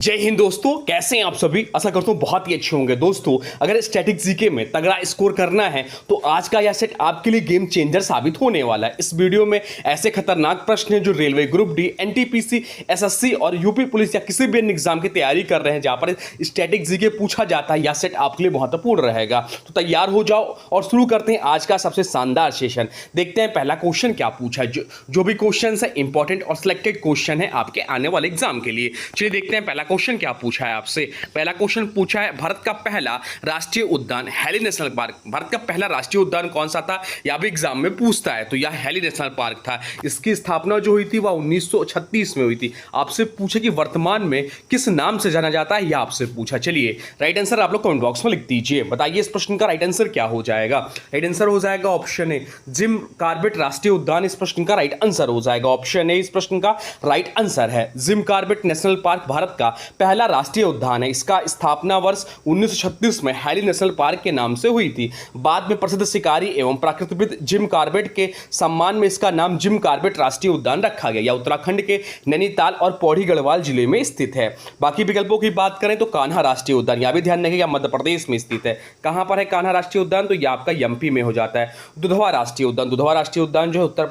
जय हिंद दोस्तों, कैसे हैं आप सभी। आशा करता हूं बहुत ही अच्छे होंगे। दोस्तों, अगर स्टैटिक जीके में तगड़ा स्कोर करना है तो आज का यह सेट आपके लिए गेम चेंजर साबित होने वाला है। इस वीडियो में ऐसे खतरनाक प्रश्न हैं जो railway group D, NTPC, SSC और यूपी पुलिस या किसी भी अन्य एग्जाम की तैयारी कर रहे हैं जहां पर स्टैटिक जीके पूछा जाता है। यह सेट आपके लिए महत्वपूर्ण रहेगा, तो तैयार हो जाओ और शुरू करते हैं आज का सबसे शानदार सेशन। देखते हैं पहला क्वेश्चन क्या पूछा है। जो भी क्वेश्चन है इंपॉर्टेंट और सिलेक्टेड क्वेश्चन है आपके आने वाले एग्जाम के लिए। चलिए देखते हैं पहला क्वेश्चन क्या पूछा है आपसे। पहला क्वेश्चन पूछा है, भारत का पहला राष्ट्रीय उद्यान हैली नेशनल पार्क। भारत का पहला राष्ट्रीय उद्यान कौन सा था, यह भी एग्जाम में पूछता है। तो यह हैली नेशनल पार्क था। इसकी स्थापना जो हुई थी वह 1936 में हुई थी। आपसे पूछे कि वर्तमान में किस नाम से जाना जाता है, यह आपसे पूछा। चलिए राइट आंसर आप लोग कमेंट बॉक्स में लिख दीजिए। बताइए इस प्रश्न का राइट आंसर क्या हो जाएगा। राइट आंसर हो जाएगा ऑप्शन ए, जिम कॉर्बेट राष्ट्रीय उद्यान इस प्रश्न का राइट आंसर हो जाएगा। ऑप्शन ए इस प्रश्न का राइट आंसर है। Jim Corbett national park Bharat का पहला राष्ट्रीय उद्यान है। इसका स्थापना वर्ष 1936 में हैली नेशनल पार्क के नाम से हुई थी। बाद में प्रसिद्ध शिकारी एवं प्रकृतिविद जिम कॉर्बेट के सम्मान में इसका नाम जिम कॉर्बेट राष्ट्रीय उद्यान रखा गया। यह उत्तराखंड के नैनीताल और पौड़ी गढ़वाल जिले में स्थित है। बाकी विकल्पों की बात करें तो कान्हा राष्ट्रीय उद्यान, यह भी ध्यान रखिएगा, मध्य प्रदेश में स्थित है। कहां पर है कान्हा राष्ट्रीय उद्यान, तो यह आपका एमपी में हो जाता है। दुधवा राष्ट्रीय उद्यान, दुधवा राष्ट्रीय उद्यान जो है उत्तर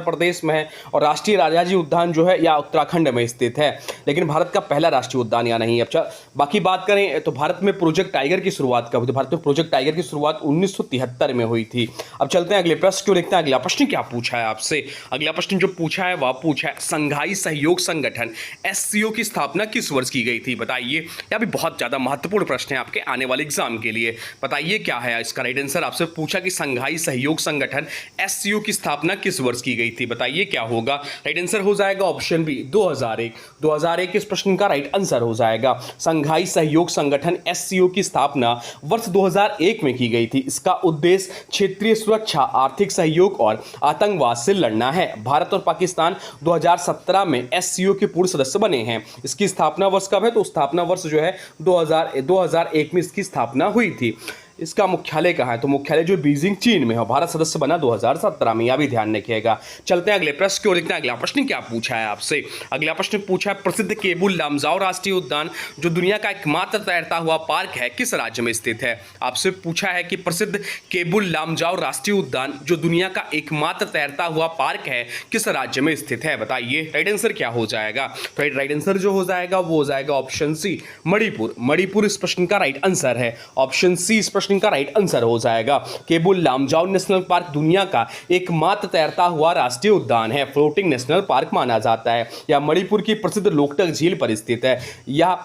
प्रदेश में है। और राष्ट्रीय राजाजी उद्यान जो है यह उत्तराखंड में स्थित है। लेकिन भारत का पहला राष्ट्रीय उद्यान या नहीं। अच्छा, बाकी बात करें तो भारत में प्रोजेक्ट टाइगर की शुरुआत कब हुई। तो भारत में प्रोजेक्ट टाइगर की शुरुआत 1973 में हुई थी। अब चलते हैं अगले प्रश्न को देखते हैं। अगला प्रश्न क्या पूछा है आपसे। अगला प्रश्न जो पूछा है वह पूछा है, संघाई सहयोग संगठन एससीओ की स्थापना किस वर्ष की गई थी। बताइए, यह भी बहुत ज्यादा महत्वपूर्ण प्रश्न है आपके आने वाले एग्जाम के लिए। बताइए क्या है इसका राइट आंसर। आपसे पूछा कि संघाई सहयोग संगठन एससीओ की स्थापना किस वर्ष की गई थी। बताइए क्या होगा। राइट आंसर हो जाएगा ऑप्शन बी, 2001 इस प्रश्न का राइट आंसर हो जाएगा। संघाई सहयोग संगठन एससीओ की स्थापना वर्ष 2001 में की गई थी। इसका उद्देश्य क्षेत्रीय सुरक्षा, आर्थिक सहयोग और आतंकवाद से लड़ना है। भारत और पाकिस्तान 2017 में एससीओ के पूर्व सदस्य बने हैं। इसकी स्थापना वर्ष कब है, तो स्थापना वर्ष जो है 2001 में इसकी स्थापना हुई थी। इसका मुख्यालय कहाँ है, तो मुख्यालय जो बीजिंग चीन में है। भारत सदस्य बना 2017 में, यह भी ध्यान रखिएगा। चलते हैं अगले प्रश्न की ओर देखते हैं। अगला प्रश्न क्या पूछा है आपसे। अगला प्रश्न पूछा है, प्रसिद्ध केबुल लामजाओ राष्ट्रीय उद्यान जो दुनिया का एकमात्र तैरता हुआ पार्क है किस राज्य में स्थित है। आपसे पूछा है कि प्रसिद्ध केबुल लामजाओ राष्ट्रीय उद्यान जो दुनिया का एकमात्र तैरता हुआ पार्क है किस राज्य में स्थित है। बताइए राइट आंसर क्या हो जाएगा। तो राइट आंसर जो हो जाएगा वो हो जाएगा ऑप्शन सी, मणिपुर। मणिपुर इस प्रश्न का राइट आंसर है। ऑप्शन सी इस प्रश्न का राइट आंसर हो जाएगा। केबुल लामजाओ नेशनल पार्क दुनिया का एकमात्र तैरता हुआ राष्ट्रीय उद्यान है। फ्लोटिंग नेशनल पार्क माना जाता है। यह मणिपुर की प्रसिद्ध लोकटक झील पर स्थित है। यह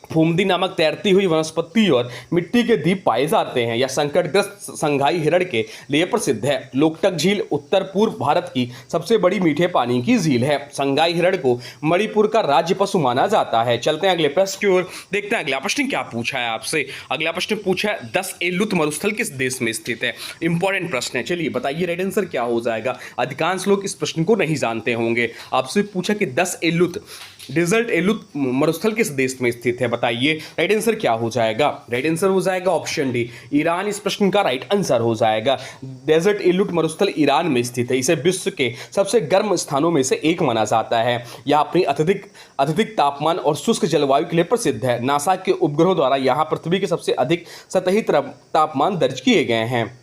फुमदी नामक तैरती हुई वनस्पति और मिट्टी के द्वीप पाए जाते हैं। यह संकटग्रस्त संघाई हिरण के लिए प्रसिद्ध है। लोकटक झील उत्तर पूर्व भारत की सबसे बड़ी मीठे पानी की झील है। संघाई हिरण को मणिपुर का राज्य पशु माना जाता है। चलते हैं अगले प्रश्न की ओर देखते हैं। अगला प्रश्न क्या पूछा है आपसे। अगला प्रश्न पूछा है, 10 एलुत मरुस्थल किस देश में स्थित है। इंपॉर्टेंट प्रश्न है। चलिए बताइए राइट आंसर क्या हो जाएगा। अधिकांश लोग इस प्रश्न को नहीं जानते होंगे। आपसे पूछा कि 10 एलुत डेजर्ट एलुत मरुस्थल किस देश में स्थित है। बताइए राइट आंसर क्या हो जाएगा। राइट आंसर हो जाएगा ऑप्शन डी, ईरान इस प्रश्न का राइट आंसर हो जाएगा। डेजर्ट एलुत मरुस्थल ईरान में स्थित है। इसे विश्व के सबसे गर्म स्थानों में से एक माना जाता है। यह अपनी अत्यधिक तापमान और शुष्क जलवायु के लिए प्रसिद्ध है। नासा के उपग्रहों द्वारा यहाँ पृथ्वी के सबसे अधिक सतही तापमान दर्ज किए गए हैं।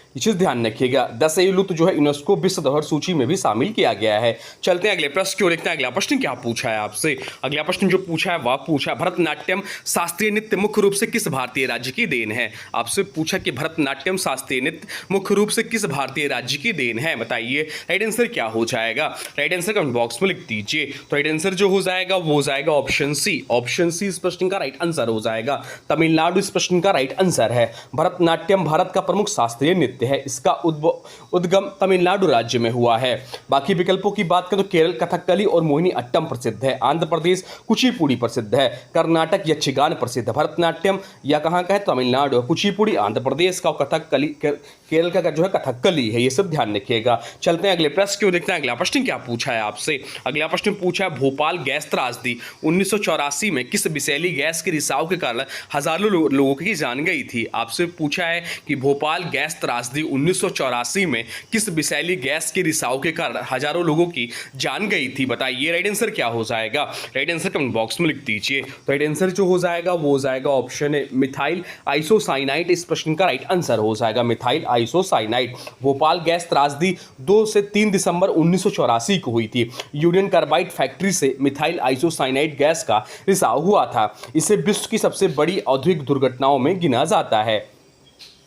ये चीज ध्यान रखिएगा। 10 एलुत जो है यूनेस्को विश्व धरोहर सूची में भी शामिल किया गया है। चलते हैं अगले प्रश्न की ओर देखते हैं। अगला प्रश्न क्या पूछा है आपसे। अगला प्रश्न जो पूछा है वह पूछा है, भरतनाट्यम शास्त्रीय नृत्य मुख्य रूप से किस भारतीय राज्य की देन है। आपसे पूछा कि भरतनाट्यम शास्त्रीय नृत्य मुख्य रूप से किस भारतीय राज्य की देन है। बताइए राइट आंसर क्या हो जाएगा। राइट आंसर कमेंट बॉक्स में लिख दीजिए। तो राइट आंसर जो हो जाएगा वो हो जाएगा ऑप्शन सी। ऑप्शन सी इस प्रश्न का राइट आंसर हो जाएगा। तमिलनाडु इस प्रश्न का राइट आंसर है। भरतनाट्यम भारत का प्रमुख शास्त्रीय नृत्य है। इसका उद्गम तमिलनाडु राज्य में हुआ है। बाकी विकल्पों की बात करें तो केरल कथकली और मोहिनी अट्टम प्रसिद्ध है। आंध्र प्रदेश कुचिपुड़ी प्रसिद्ध है। कर्नाटक यक्षगान प्रसिद्ध है। भरतनाट्यम या कहाँ का है, तमिलनाडु। कुचिपुड़ी आंध्र प्रदेश का, कथकली केरल का जो है कथकली है। ये सब ध्यान रखिएगा। चलते हैं अगले प्रश्न की ओर देखते हैं। अगला प्रश्न क्या पूछा है आपसे। अगला प्रश्न पूछा है, भोपाल गैस त्रासदी 1984 में किस विषैली गैस के रिसाव के कारण हजारों लोगों की जान गई थी। आपसे पूछा है कि भोपाल गैस त्रासदी त्रासदी 1984 में किस विषैली गैस के रिसाव के कारण हजारों लोगों की जान गई थी? बताइए राइट आंसर क्या हो जाएगा? राइट आंसर कमेंट बॉक्स में लिख दीजिए। तो राइट आंसर जो हो जाएगा वो हो जाएगा ऑप्शन है मिथाइल आइसोसाइनाइड। इस प्रश्न का राइट आंसर हो जाएगा मिथाइल आइसोसाइनाइड। भोपाल गैस त्रासदी 2 से 3 दिसंबर 1984 को हुई थी। यूनियन कार्बाइड फैक्ट्री से मिथाइल आइसोसाइनाइड गैस का रिसाव हुआ था। इसे विश्व की सबसे बड़ी औद्योगिक दुर्घटनाओं में गिना जाता है।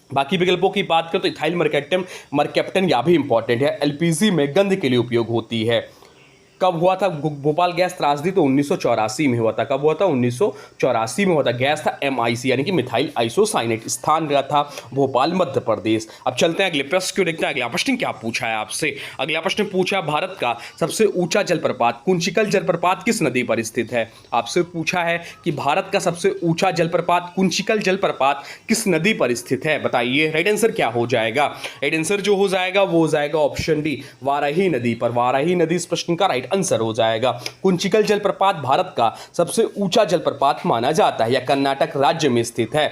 बाकी विकल्पों की बात करें तो इथाइल मरकैप्टन यह भी इंपॉर्टेंट है, एलपीजी में गंध के लिए उपयोग होती है। कब हुआ था भोपाल गैस त्रासदी? तो 1984 में हुआ था। कब हुआ था? 1984 में हुआ था। गैस था MIC यानी कि मिथाइल आइसोसाइनेट। स्थान रहा था भोपाल, मध्य प्रदेश। अब चलते हैं अगले प्रश्न को देखते हैं। अगला प्रश्न क्या पूछा है आपसे? अगला प्रश्न पूछा भारत का सबसे ऊंचा जलप्रपात कुंचिकल जलप्रपात किस नदी पर स्थित है? आपसे पूछा है कि भारत का सबसे ऊंचा जलप्रपात कुंचिकल जलप्रपात किस नदी पर स्थित है? बताइए राइट आंसर क्या हो जाएगा? राइट आंसर जो हो जाएगा वो हो जाएगा ऑप्शन डी, वाराही नदी पर। वाराही नदी इस प्रश्न का राइट आंसर हो जाएगा। कुंचिकल जलप्रपात भारत का सबसे ऊंचा जलप्रपात माना जाता है या कर्नाटक राज्य में स्थित है।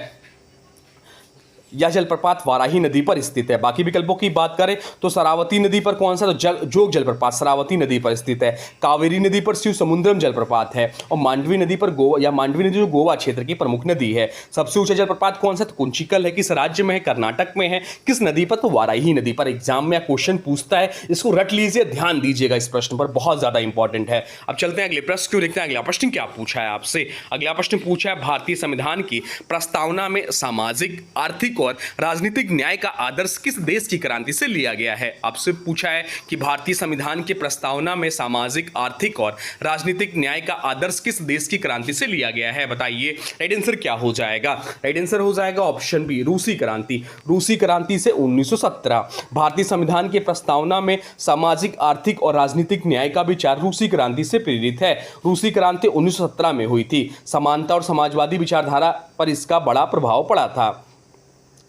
यह जलप्रपात वाराही नदी पर स्थित है। बाकी विकल्पों की बात करें तो शरावती नदी पर कौन सा? तो जोग जलप्रपात शरावती नदी पर स्थित है। कावेरी नदी पर शिव समुद्रम जलप्रपात है और मांडवी नदी पर मांडवी नदी जो गोवा क्षेत्र की प्रमुख नदी है। सबसे ऊंचा जलप्रपात कौन सा? तो कुंचिकल है। किस राज्य में है? कर्नाटक में है। किस नदी पर? तो वाराही नदी पर। एग्जाम में क्वेश्चन पूछता है, इसको रट लीजिए, ध्यान दीजिएगा इस प्रश्न पर, बहुत ज्यादा इंपॉर्टेंट है। अब चलते हैं अगले प्रश्न को देखते हैं। अगला प्रश्न क्या पूछा है आपसे? अगला प्रश्न पूछा है भारतीय संविधान की प्रस्तावना में सामाजिक, आर्थिक और राजनीतिक न्याय का आदर्श किस देश की क्रांति से लिया गया है? आपसे पूछा है कि भारतीय संविधान की प्रस्तावना में सामाजिक, आर्थिक और राजनीतिक न्याय का आदर्श किस देश की क्रांति से लिया गया है? बताइए राइट आंसर क्या हो जाएगा? राइट आंसर हो जाएगा ऑप्शन बी, रूसी क्रांति। रूसी क्रांति से 1917। भारतीय संविधान की प्रस्तावना में सामाजिक, आर्थिक और राजनीतिक न्याय का विचार रूसी क्रांति से प्रेरित है। रूसी क्रांति 1917 में हुई थी। समानता और समाजवादी विचारधारा पर इसका बड़ा प्रभाव पड़ा था।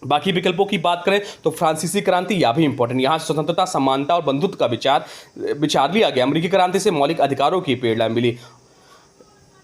बाकी विकल्पों की बात करें तो फ्रांसीसी क्रांति, यह भी इंपॉर्टेंट। यहाँ स्वतंत्रता, समानता और बंधुत्व का विचार लिया गया। अमेरिकी क्रांति से मौलिक अधिकारों की प्रेरणा मिली।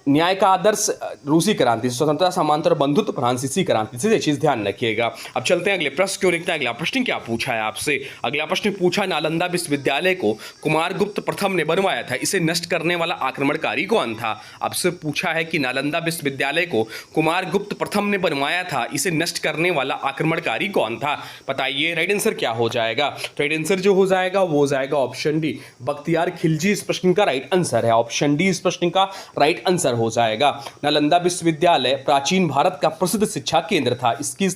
न्याय का आदर्श रूसी क्रांति, स्वतंत्रता, समानता और बंधुत्व फ्रांसीसी क्रांति से। ये चीज ध्यान रखिएगा। अब चलते हैं अगले प्रश्न को देखते हैं। अगला प्रश्न क्या पूछा है आपसे? अगला प्रश्न पूछा नालंदा विश्वविद्यालय को कुमारगुप्त प्रथम ने बनवाया था, इसे नष्ट करने वाला आक्रमणकारी कौन था? आपसे पूछा है कि नालंदा विश्वविद्यालय को कुमारगुप्त प्रथम ने बनवाया था, इसे नष्ट करने वाला आक्रमणकारी कौन था? बताइए राइट आंसर क्या हो जाएगा? तो राइट आंसर जो हो जाएगा वो हो जाएगा ऑप्शन डी, बख्तियार खिलजी इस प्रश्न का राइट आंसर है। ऑप्शन डी इस प्रश्न का राइट आंसर हो जाएगा। नालंदा विश्वविद्यालय प्राचीन भारत का प्रसिद्ध शिक्षा केंद्र था। इसकी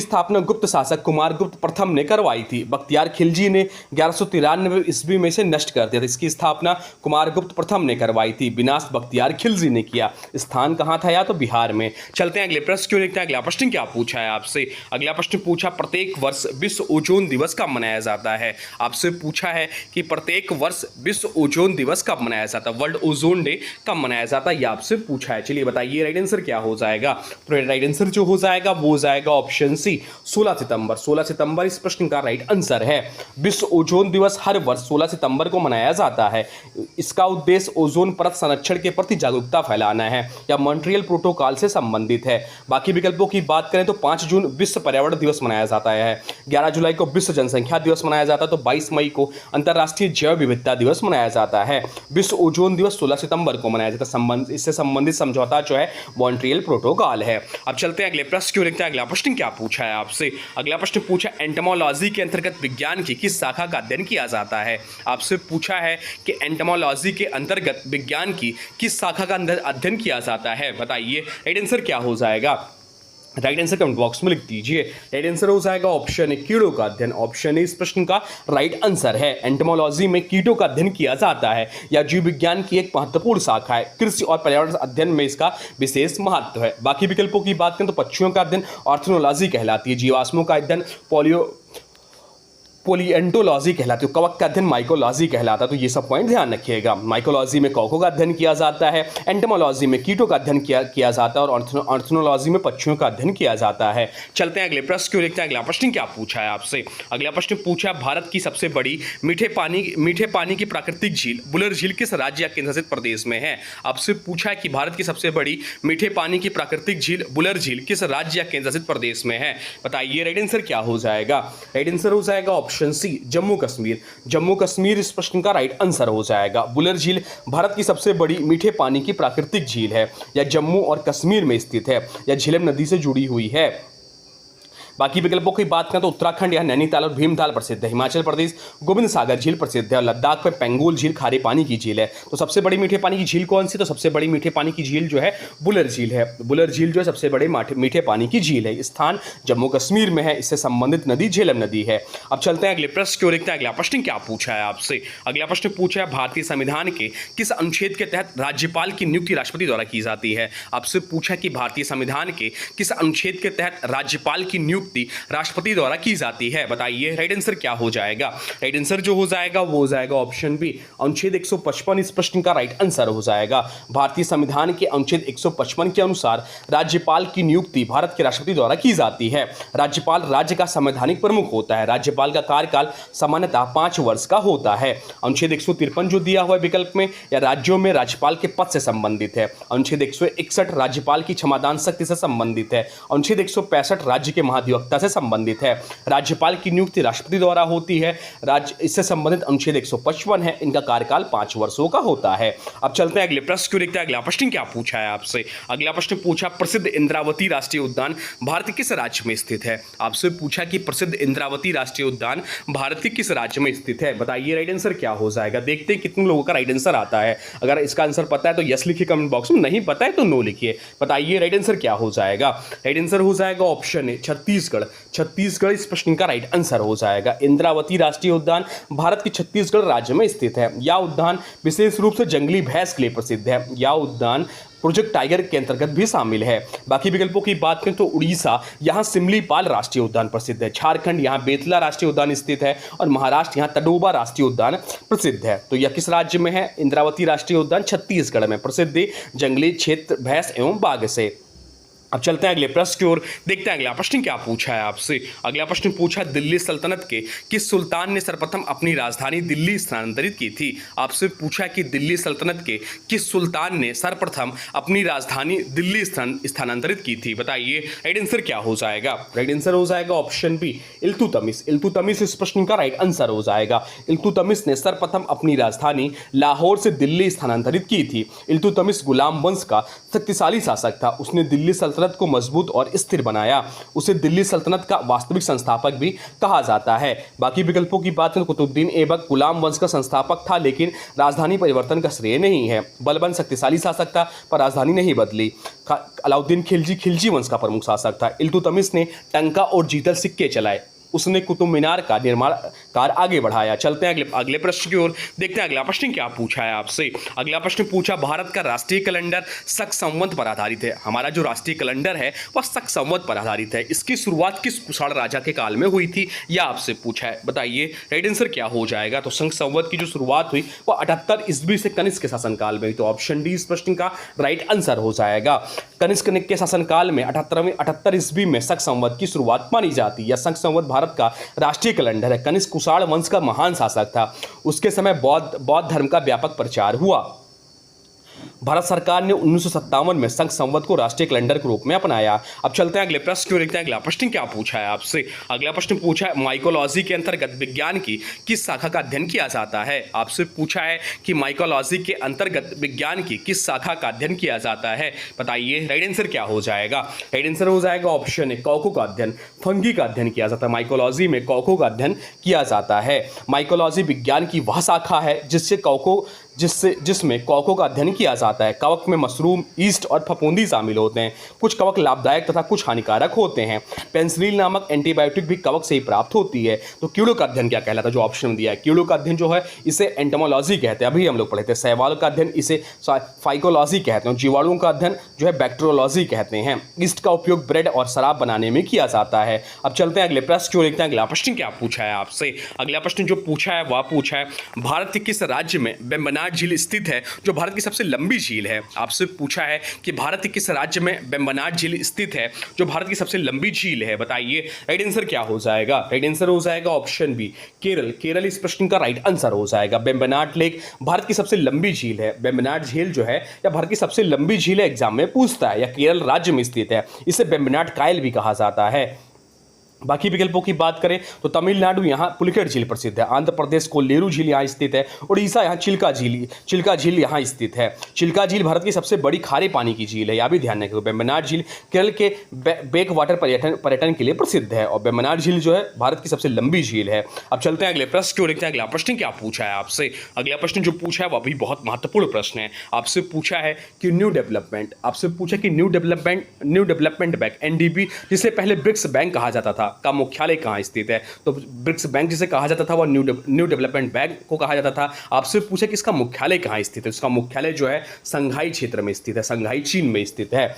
स्थापना गुप्त शासक कुमारगुप्त प्रथम ने करवाई थी। बख्तियार खिलजी ने 1193 ईस्वी में से नष्ट कर दिया था। इसकी स्थापना कुमारगुप्त प्रथम ने करवाई थी। विनाश बख्तियार खिलजी ने किया। स्थान कहाँ था? या तो बिहार में। चलते हैं अगले प्रश्न क्यों देखते हैं। अगला प्रश्न क्या पूछा है आपसे? अगला प्रश्न पूछा प्रत्येक वर्ष विश्व ओजोन दिवस कब मनाया जाता है? आपसे पूछा है कि प्रत्येक वर्ष विश्व ओजोन दिवस कब मनाया जाता है, वर्ल्ड ओजोन डे कब मनाया जाता है, ये आपसे पूछा है। चलिए बताइए राइट आंसर क्या हो जाएगा? तो राइट आंसर जो हो जाएगा वो हो जाएगा ऑप्शन सी, 16 सितंबर। 16 सितंबर इस प्रश्न का राइट आंसर है। विश्व ओजोन दिवस हर वर्ष 16 सितंबर को मनाया जाता है। इसका उद्देश्य ओजोन परत संरक्षण के प्रति जागरूकता फैलाना है या मॉन्ट्रियल प्रोटोकॉल से संबंधित है। बाकी विकल्पों की बात करें तो 5 जून विश्व पर्यावरण दिवस मनाया जाता है, 11 जुलाई को विश्व जनसंख्या दिवस मनाया जाता है, तो 22 मई को अंतर्राष्ट्रीय जैव विविधता दिवस मनाया जाता है। विश्व ओजोन दिवस 16 सितंबर को मनाया जाता है। इससे संबंधित समझौता जो है मॉन्ट्रियल प्रोटोकॉल है। अब चलते हैं अगले प्रश्न क्यों देखते हैं। अगला प्रश्न क्या पूछा है आपसे? अगला प्रश्न पूछा एंटोमोलॉजी के अंतर्गत विज्ञान की किस शाखा का अध्ययन किया जाता है? आपसे पूछा है कि एंटोमोलॉजी के अंतर्गत विज्ञान की किस शाखा का अध्ययन किया जाता है? बताइए राइट आंसर क्या हो जाएगा? राइट आंसर कमेंट बॉक्स में लिख दीजिए। राइट आंसर हो जाएगा ऑप्शन ए, कीड़ों का अध्ययन। ऑप्शन ए इस प्रश्न का राइट आंसर है। एंटोमोलॉजी में कीटों का अध्ययन किया जाता है या जीव विज्ञान की एक महत्वपूर्ण शाखा है। कृषि और पर्यावरण अध्ययन में इसका विशेष महत्व है। बाकी विकल्पों की बात करें तो पक्षियों का अध्ययन ऑर्थोनोलॉजी कहलाती है, जीवाश्मों का अध्ययन पोलिएंटोलॉजी कहलाती है, कवक का अध्ययन माइकोलॉजी कहलाता है। तो ये सब पॉइंट ध्यान रखिएगा। माइकोलॉजी में कवकों का अध्ययन किया जाता है, एंटोमोलॉजी में कीटों का अध्ययन किया जाता है, और ऑर्थोनोलॉजी में पक्षियों का अध्ययन किया जाता है। चलते हैं अगले प्रश्न क्यों देखते हैं। अगला प्रश्न क्या पूछा है आपसे। अगला प्रश्न पूछा है भारत की सबसे बड़ी मीठे पानी की प्राकृतिक झील बुलर झील किस राज्य या केंद्र शासित प्रदेश में है। आपसे पूछा है कि भारत की सबसे बड़ी मीठे पानी की प्राकृतिक झील बुलर झील किस राज्य या केंद्र शासित प्रदेश में है। बताइए राइट आंसर क्या हो जाएगा। राइट आंसर हो जाएगा ऑप्शन सी, जम्मू कश्मीर। जम्मू कश्मीर इस प्रश्न का राइट आंसर हो जाएगा। बुलर झील भारत की सबसे बड़ी मीठे पानी की प्राकृतिक झील है, यह जम्मू और कश्मीर में स्थित है, यह झेलम नदी से जुड़ी हुई है। बाकी विकल्पों की बात करें तो उत्तराखंड या नैनीताल और भीमताल प्रसिद्ध है, हिमाचल प्रदेश गोविंद सागर झील प्रसिद्ध है, और लद्दाख में पेंगोल झील खारे पानी की झील है। तो सबसे बड़ी मीठे पानी की झील कौन सी। तो सबसे बड़ी मीठे पानी की झील जो है बुलर झील है। बुलर झील जो है सबसे बड़े मीठे पानी की झील है। स्थान जम्मू कश्मीर में है, इससे संबंधित नदी झेलम नदी है। अब चलते हैं अगले प्रश्न की ओर देखते हैं। अगला प्रश्न क्या पूछा है आपसे। अगला प्रश्न पूछा है भारतीय संविधान के किस अनुच्छेद के तहत राज्यपाल की नियुक्ति राष्ट्रपति द्वारा की जाती है। आपसे पूछा कि भारतीय संविधान के किस अनुच्छेद के तहत राज्यपाल की नियुक्ति राष्ट्रपति द्वारा की जाती है। बताइए राइट आंसर क्या हो जाएगा। राइट आंसर जो हो जाएगा वो हो जाएगा ऑप्शन बी, अनुच्छेद 155 इस प्रश्न का राइट आंसर हो जाएगा। भारतीय संविधान के अनुच्छेद 155 के अनुसार राज्यपाल की नियुक्ति भारत के राष्ट्रपति द्वारा की जाती है। राज्यपाल राज्य का संवैधानिक प्रमुख होता है। राज्यपाल का कार्यकाल सामान्यतः 5 वर्ष का होता है। अनुच्छेद 153 जो दिया हुआ है विकल्प में, या राज्यों में राज्यपाल के पद से संबंधित है। अनुच्छेद 161 राज्यपाल की क्षमादान शक्ति से संबंधित है। अनुच्छेद 165 राज्य के महाधिवक्ता से संबंधित है। राज्यपाल की नियुक्ति राष्ट्रपति द्वारा होती है। राज्य इससे संबंधित अनुच्छेद 155 है, इनका कार्यकाल 5 वर्षों का होता है। अब चलते हैं अगले प्रश्न क्यों देखते हैं। अगला प्रश्न क्या पूछा है आपसे। अगला प्रश्न पूछा प्रसिद्ध इंद्रावती राष्ट्रीय उद्यान भारत के किस राज्य में स्थित है। आपसे पूछा कि प्रसिद्ध इंद्रावती राष्ट्रीय उद्यान भारत के किस राज्य में स्थित है। बताइए राइट आंसर क्या हो जाएगा। देखते हैं कितने लोगों का राइट आंसर आता है। अगर इसका आंसर पता है तो यस लिखिए कमेंट बॉक्स में, नहीं पता है तो नो लिखिए। बताइए राइट आंसर क्या हो जाएगा। राइट आंसर हो जाएगा ऑप्शन ए, छत्तीसगढ़। छत्तीसगढ़ इस प्रश्न का राइट आंसर हो जाएगा। इंद्रावती राष्ट्रीय उद्यान भारत के छत्तीसगढ़ राज्य में स्थित है। यह उद्यान विशेष रूप से जंगली भैंस के लिए प्रसिद्ध है। यह उद्यान प्रोजेक्ट टाइगर के अंतर्गत भी शामिल है। बाकी विकल्पों की बात करें तो उड़ीसा, यहाँ सिमलीपाल राष्ट्रीय उद्यान प्रसिद्ध है। झारखंड, यहाँ बेतला राष्ट्रीय उद्यान स्थित है, और महाराष्ट्र, यहाँ तडोबा राष्ट्रीय उद्यान प्रसिद्ध है। तो यह किस राज्य में है। इंद्रावती राष्ट्रीय उद्यान छत्तीसगढ़ में, प्रसिद्ध जंगली क्षेत्र भैंस एवं बाघ से। अब चलते हैं अगले प्रश्न की ओर, देखते हैं अगला प्रश्न क्या पूछा है आपसे। अगला प्रश्न पूछा दिल्ली सल्तनत के किस सुल्तान ने सर्वप्रथम अपनी राजधानी दिल्ली स्थानांतरित की थी। आपसे पूछा कि दिल्ली सल्तनत के किस सुल्तान ने सर्वप्रथम अपनी राजधानी दिल्ली स्थानांतरित की थी। बताइए राइट आंसर क्या हो जाएगा। राइट आंसर हो जाएगा ऑप्शन बी, इल्तुतमिश। इल्तुतमिश इस प्रश्न का राइट आंसर हो जाएगा। इल्तुतमिश ने सर्वप्रथम अपनी राजधानी लाहौर से दिल्ली स्थानांतरित की थी। इल्तुतमिश गुलाम वंश का शक्तिशाली शासक था। उसने दिल्ली सल्तनत को मजबूत और स्थिर बनाया। उसे दिल्ली सल्तनत का वास्तविक संस्थापक भी कहा जाता है। बाकी विकल्पों की बात करें तो कुतुबुद्दीन ऐबक गुलाम वंश का संस्थापक था, लेकिन राजधानी परिवर्तन का श्रेय नहीं है। बलबन शक्तिशाली शासक था पर राजधानी नहीं बदली। अलाउद्दीन खिलजी वंश का प्रमुख शासक था। इल्तुतमिश ने टंका और जीतल सिक्के चलाए। उसने कुतुब मीनार का निर्माण कार्य आगे बढ़ाया। चलते हैं अगले प्रश्न की ओर, देखते हैं अगला प्रश्न क्या पूछा है आपसे। अगला प्रश्न पूछा भारत का राष्ट्रीय कैलेंडर शक संवत पर आधारित है। हमारा जो राष्ट्रीय कैलेंडर है वह शक संवत पर आधारित है। इसकी शुरुआत किस कुषाण राजा के काल में हुई थी, यह आपसे पूछा है। बताइए राइट आंसर क्या हो जाएगा। तो शक संवत की जो शुरुआत हुई वह 78 ईस्वी से कनिष्क के शासनकाल में हुई। तो ऑप्शन डी इस प्रश्न का राइट आंसर हो जाएगा। कनिष्क के शासनकाल में 78 ईस्वी में शक संवत की शुरुआत मानी जाती है। यह शक संवत भारत का राष्ट्रीय कैलेंडर है। कनिष्क कुषाण वंश का महान शासक था। उसके समय बौद्ध धर्म का व्यापक प्रचार हुआ। भारत सरकार ने 1957 में शक संवत को राष्ट्रीय कैलेंडर के रूप में अपनाया। अब चलते हैं अगले प्रश्न की ओर, देखते हैं अगला प्रश्न क्या पूछा है आपसे। अगला प्रश्न पूछा है माइकोलॉजी के अंतर्गत विज्ञान की किस शाखा का अध्ययन किया जाता है। आपसे पूछा है कि माइकोलॉजी के अंतर्गत विज्ञान की किस शाखा का अध्ययन किया जाता है। बताइए राइट आंसर क्या हो जाएगा। राइट आंसर हो जाएगा ऑप्शन ए, कवकों का अध्ययन, फंगी का अध्ययन किया जाता है। माइकोलॉजी में कवकों का अध्ययन किया जाता है। माइकोलॉजी विज्ञान की वह शाखा है जिससे कवकों जिसमें कवकों का अध्ययन किया जाता है। कवक में मशरूम, ईस्ट और फफूंदी शामिल होते हैं। कुछ कवक लाभदायक तथा कुछ हानिकारक होते हैं। पेनिसिलिन नामक एंटीबायोटिक भी कवक से ही प्राप्त होती है। तो कीड़ों का अध्ययन क्या कहलाता है, जो ऑप्शन में दिया है। कीड़ों का अध्ययन जो है इसे एंटोमोलॉजी कहते हैं, अभी हम लोग पढ़े थे। शैवाल का अध्ययन इसे फाइकोलॉजी कहते हैं। जीवाणुओं का अध्ययन जो है बैक्टीरियोलॉजी कहते हैं। ईस्ट का उपयोग ब्रेड और शराब बनाने में किया जाता है। अब चलते हैं अगले प्रश्न जो देखते हैं। अगला प्रश्न क्या पूछा है आपसे। अगला प्रश्न जो पूछा है वह पूछा है, भारत के किस राज्य में वेम्बनाड झील स्थित है, जो भारत की सबसे लंबी झील है। आपसे पूछा है कि भारत के किस राज्य में वेम्बनाड झील स्थित है, जो भारत की सबसे लंबी झील है। बताइए राइट आंसर क्या हो जाएगा। राइट आंसर हो जाएगा ऑप्शन बी, केरल। केरल इस प्रश्न का राइट आंसर हो जाएगा। वेम्बनाड लेक भारत की सबसे लंबी झील है। वेम्बनाड झील जो है या भारत की सबसे लंबी झील है, एग्जाम में पूछता है, या केरल राज्य में स्थित है। इसे वेम्बनाड कायल भी कहा जाता है। बाकी विकल्पों की बात करें तो तमिलनाडु यहाँ पुलिकेट झील प्रसिद्ध है। आंध्र प्रदेश कोल्लेरू झील यहाँ स्थित है। उड़ीसा यहाँ चिल्का झील यहाँ स्थित है। चिल्का झील भारत की सबसे बड़ी खारे पानी की झील है, यह भी ध्यान रखें। वेम्बनाड झील केरल के बैक वाटर पर्यटन के लिए प्रसिद्ध है, और वेम्बनाड झील जो है भारत की सबसे लंबी झील है। अब चलते हैं अगले प्रश्न को देखते हैं। अगला प्रश्न क्या पूछा है आपसे। अगला प्रश्न जो पूछा है वह भी बहुत महत्वपूर्ण प्रश्न है। आपसे पूछा है कि न्यू डेवलपमेंट बैंक एनडीबी, जिसे पहले ब्रिक्स बैंक कहा जाता था, का मुख्यालय कहाँ स्थित है। तो ब्रिक्स बैंक जिसे कहा जाता था वह न्यू डेवलपमेंट बैंक को कहा जाता था। आपसे पूछा कि इसका मुख्यालय कहाँ स्थित है। इसका मुख्यालय जो है संघाई क्षेत्र में स्थित है, संघाई चीन में स्थित है।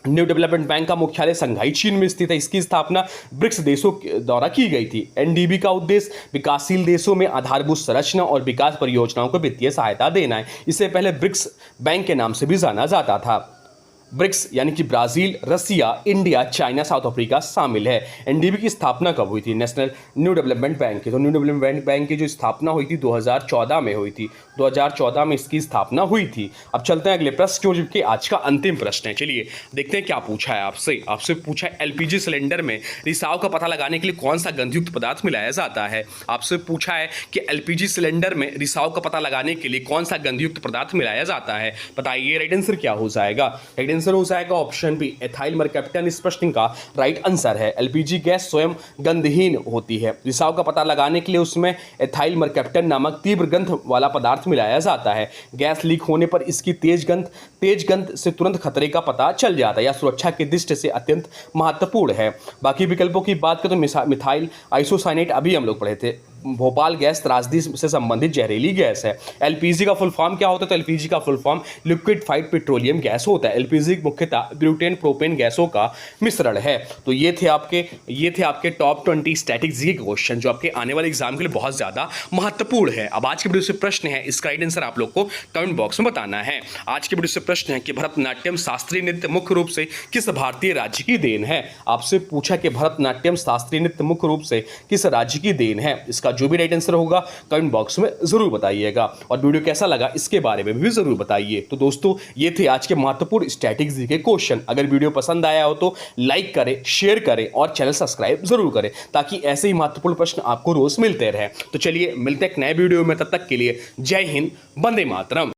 न्यू डेवलपमेंट बैंक का मुख्यालय संघाई चीन में स्थित है। इसकी स्थापना ब्रिक्स देशों के द्वारा की गई थी। एनडीबी का उद्देश्य विकासशील देशों में आधारभूत संरचना और विकास परियोजनाओं को वित्तीय सहायता देना है। इससे पहले ब्रिक्स बैंक के नाम से भी जाना जाता था। ब्रिक्स यानी कि ब्राजील, रसिया, इंडिया, चाइना, साउथ अफ्रीका शामिल है। एनडीबी की स्थापना कब हुई थी, नेशनल न्यू डेवलपमेंट बैंक की। तो न्यू डेवलपमेंट बैंक की जो स्थापना हुई थी 2014 में हुई थी। 2014 में इसकी स्थापना हुई थी। अब चलते हैं अगले प्रश्न जो कि आज का अंतिम प्रश्न है। चलिए देखते हैं क्या पूछा है आपसे। आपसे पूछा है एलपीजी सिलेंडर में रिसाव का पता लगाने के लिए कौन सा गंधयुक्त पदार्थ मिलाया जाता है। आपसे पूछा है कि एलपीजी सिलेंडर में रिसाव का पता लगाने के लिए कौन सा गंधयुक्त पदार्थ मिलाया जाता है। बताइए राइट आंसर क्या हो जाएगा। राइट आंसर हो जाएगा ऑप्शन बी, एथाइल मरकैप्टन इस प्रश्न का राइट आंसर है। एलपीजी गैस स्वयं गंधहीन होती है। रिसाव का पता लगाने के लिए उसमें एथाइल मरकैप्टन नामक तीव्र गंध वाला पदार्थ मिलाया जाता है। गैस लीक होने पर इसकी तेज गंध से तुरंत खतरे का पता चल जाता है, या सुरक्षा की दृष्टि से अत्यंत महत्वपूर्ण है। बाकी विकल्पों की बात करें तो मिथाइल आइसोसाइनेट अभी हम लोग पढ़े थे। भोपाल गैस त्रासदी से संबंधित जहरीली गैस है। एलपीजी का फुल फॉर्म क्या होता है, तो एलपीजी का full form liquefied petroleum gas होता है। एलपीजी मुख्यतः ब्यूटेन प्रोपेन गैसों का मिश्रण है। तो ये थे आपके टॉप 20 स्टैटिक जी के क्वेश्चन, जो आपके आने वाले एग्जाम के लिए बहुत ज्यादा महत्वपूर्ण है। अब आज के वीडियो से प्रश्न है, इसका राइट आंसर आप लोग को कमेंट बॉक्स में बताना है। आज के वीडियो से प्रश्न है कि भरतनाट्यम शास्त्रीय नृत्य मुख्य रूप से किस भारतीय राज्य की देन है। आपसे पूछा कि भरतनाट्यम शास्त्रीय नृत्य मुख्य रूप से किस राज्य की देन है। इसका जो भी राइट आंसर होगा कमेंट बॉक्स में जरूर बताइएगा, और वीडियो कैसा लगा इसके बारे में भी जरूर बताइए। तो दोस्तों ये थे आज के महत्वपूर्ण स्टैटिक जी के क्वेश्चन। अगर वीडियो पसंद आया हो तो लाइक करें, शेयर करें और चैनल सब्सक्राइब जरूर करें, ताकि ऐसे ही महत्वपूर्ण प्रश्न आपको रोज मिलते रहे। तो चलिए मिलते हैं एक नए वीडियो में, तब तक के लिए जय हिंद, वंदे मातरम।